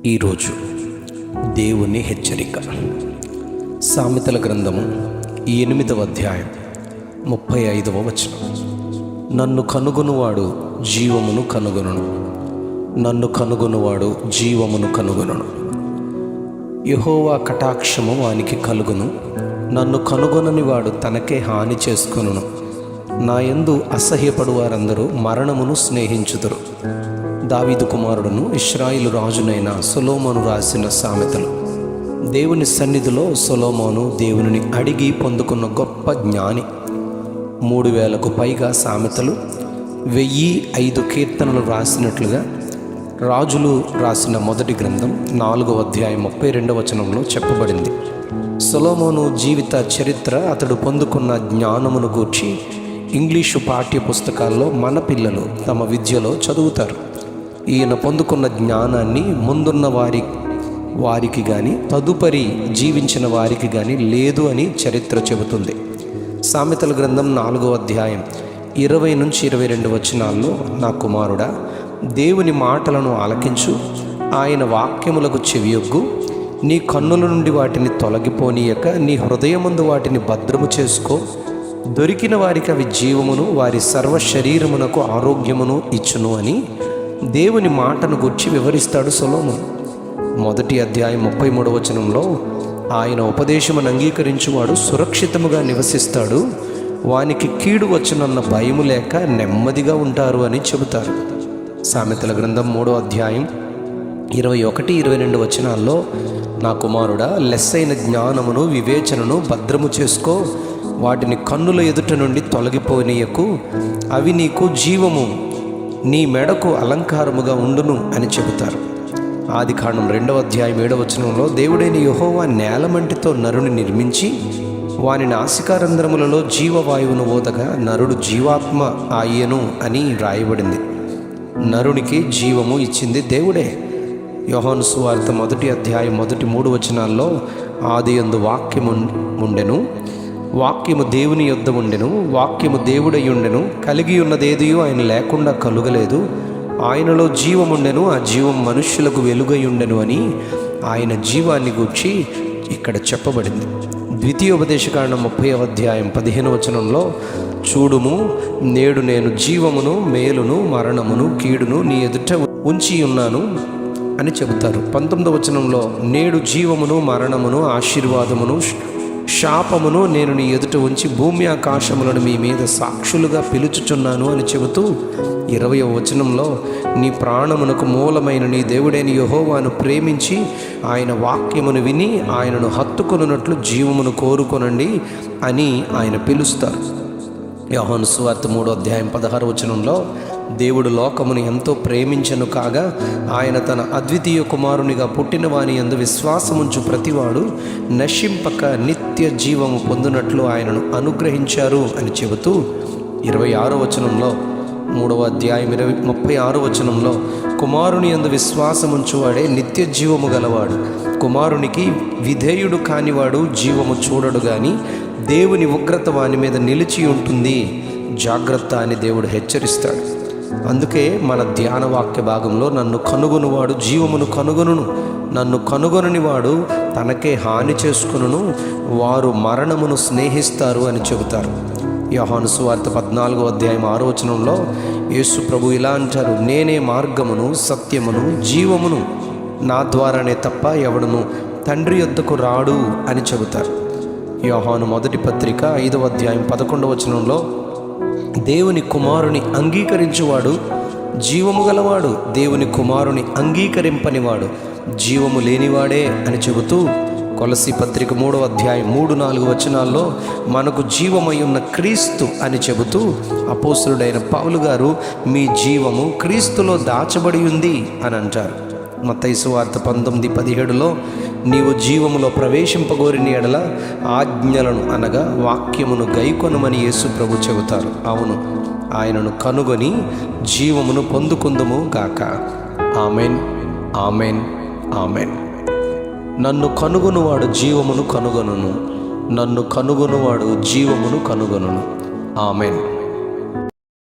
ఈరోజు దేవుని హెచ్చరిక. సామెతల గ్రంథము 8వ అధ్యాయం 35వ వచనం. నన్ను కనుగొనువాడు జీవమును కనుగొనును, నన్ను కనుగొనువాడు జీవమును కనుగొనును. యెహోవా కటాక్షము వానికి కలుగును, నన్ను కనుగొనని వాడు తనకే హాని చేసుకొనును. నా యందు అసహ్యపడు వారందరూ మరణమును స్నేహించుదురు. దావీదు కుమారుడును ఇశ్రాయేలు రాజునైన సొలొమోను రాసిన సామెతలు. దేవుని సన్నిధిలో సొలొమోను దేవునిని అడిగి పొందుకున్న గొప్ప జ్ఞాని. 3000కు పైగా సామెతలు, 1005 కీర్తనలు రాసినట్లుగా రాజులు రాసిన మొదటి గ్రంథం 4వ అధ్యాయం 32వ వచనంలో చెప్పబడింది. సొలొమోను జీవిత చరిత్ర, అతడు పొందుకున్న జ్ఞానమును గూర్చి ఇంగ్లీషు పాఠ్య పుస్తకాల్లో మన పిల్లలు తమ విద్యలో చదువుతారు. ఈయన పొందుకున్న జ్ఞానాన్ని ముందున్న వారికి కానీ తదుపరి జీవించిన వారికి కానీ లేదు అని చరిత్ర చెబుతుంది. సామెతల గ్రంథం 4వ అధ్యాయం 20 నుంచి 22 వచనాల్లో, నా కుమారుడా, దేవుని మాటలను ఆలకించు, ఆయన వాక్యములకు చెవియొగ్గు. నీ కన్నుల నుండి వాటిని తొలగిపోనీయక నీ హృదయమందు వాటిని భద్రము చేసుకో. దొరికిన వారికి అవి జీవమును, వారి సర్వ శరీరమునకు ఆరోగ్యమును ఇచ్చును అని దేవుని మాటను గుర్చి వివరిస్తాడు సొలొమోను. మొదటి అధ్యాయం 33వ వచనంలో, ఆయన ఉపదేశమును అంగీకరించువాడు సురక్షితముగా నివసిస్తాడు, వానికి కీడు వచ్చునన్న భయము లేక నెమ్మదిగా ఉంటారు అని చెబుతారు. సామెతల గ్రంథం 3వ అధ్యాయం 21, 22 వచనాల్లో, నా కుమారుడా, లెస్సైన జ్ఞానమును వివేచనను భద్రము చేసుకో. వాటిని కన్నుల ఎదుట నుండి తొలగిపోనీయకు. అవి నీకు జీవము, నీ మెడకు అలంకారముగా ఉండును అని చెబుతారు. ఆదికాండం 2వ అధ్యాయం 7వ వచనంలో, దేవుడైన యెహోవా నేలమంటితో నరుని నిర్మించి వాని నాసికారంధ్రములలో జీవవాయువును ఊదగా నరుడు జీవాత్మ ఆయెను అని రాయబడింది. నరునికి జీవము ఇచ్చింది దేవుడే. యోహాను సువార్త 1వ అధ్యాయం 1-3 వచనాల్లో, ఆదియందు వాక్యము ఉండెను, వాక్యము దేవుని యొద్ద ఉండెను, వాక్యము దేవుడై ఉండెను, కలిగి ఉన్నదేదియో ఆయన లేకుండా కలుగలేదు. ఆయనలో జీవముండెను, ఆ జీవం మనుష్యులకు వెలుగై ఉండెను అని ఆయన జీవాన్ని గూర్చి ఇక్కడ చెప్పబడింది. ద్వితీయోపదేశకాండం 30వ అధ్యాయం 15వ వచనంలో, చూడుము, నేడు నేను జీవమును, మేలును, మరణమును, కీడును నీ ఎదుట ఉంచి ఉన్నాను అని చెబుతారు. 19వ వచనంలో, నేడు జీవమును, మరణమును, ఆశీర్వాదమును, శాపమును నేను నీ ఎదుట ఉంచి భూమి ఆకాశములను మీ మీద సాక్షులుగా పిలుచుచున్నాను అని చెబుతూ 20వ వచనంలో, నీ ప్రాణమునకు మూలమైన నీ దేవుడైన యెహోవాను ప్రేమించి ఆయన వాక్యమును విని ఆయనను హత్తుకొనున్నట్లు జీవమును కోరుకొనండి అని ఆయన పిలుస్తారు. యోహాను సువార్త 3వ అధ్యాయం 16వ వచనంలో, దేవుడు లోకమును ఎంతో ప్రేమించెను కాగా ఆయన తన అద్వితీయ కుమారునిగా పుట్టిన వాని యందు విశ్వాసముంచు ప్రతివాడు నశింపక నిత్య జీవము పొందునట్లు ఆయనను అనుగ్రహించారు అని చెబుతూ 26వ వచనంలో, 3వ అధ్యాయం 36వ వచనంలో, కుమారుని యందు విశ్వాసముంచువాడే నిత్య జీవము గలవాడు, కుమారునికి విధేయుడు కానివాడు జీవము చూడడు గాని దేవుని ఉగ్రత వాని మీద నిలిచి ఉంటుంది, జాగ్రత్త అని దేవుడు హెచ్చరిస్తాడు. అందుకే మన ధ్యాన వాక్య భాగంలో, నన్ను కనుగొనువాడు జీవమును కనుగొనును, నన్ను కనుగొనని వాడు తనకే హాని చేసుకొనును, వారు మరణమును స్నేహిస్తారు అని చెబుతారు. యోహాను సువార్త 14వ అధ్యాయం 6వ వచనంలో యేసు ప్రభు ఇలా అంటారు, నేనే మార్గమును, సత్యమును, జీవమును, నా ద్వారానే తప్ప ఎవడును తండ్రి యొద్దకు రాడు అని చెబుతారు. యోహాను మొదటి పత్రిక 5వ అధ్యాయం 11వ వచనంలో, దేవుని కుమారుని అంగీకరించువాడు జీవము గలవాడు, దేవుని కుమారుని అంగీకరింపనివాడు జీవము లేనివాడే అని చెబుతూ, కొలసీ పత్రిక 3వ అధ్యాయం 3-4 వచనాల్లో, మనకు జీవమై ఉన్న క్రీస్తు అని చెబుతూ అపోస్తలుడైన పౌలు గారు, మీ జీవము క్రీస్తులో దాచబడి ఉంది అని అంటారు. మత్తయి సువార్త 19:17లో, నీవు జీవములో ప్రవేశింపగోరిన ఎడల ఆజ్ఞలను అనగా వాక్యమును గైకొనమని యేసు ప్రభు చెబుతారు. అవును, ఆయనను కనుగొని జీవమును పొందుకుందుము గాక. Amen, amen, amen. నన్ను కనుగొనువాడు జీవమును కనుగొనును, నన్ను కనుగొనువాడు జీవమును కనుగొనును. ఆమెన్.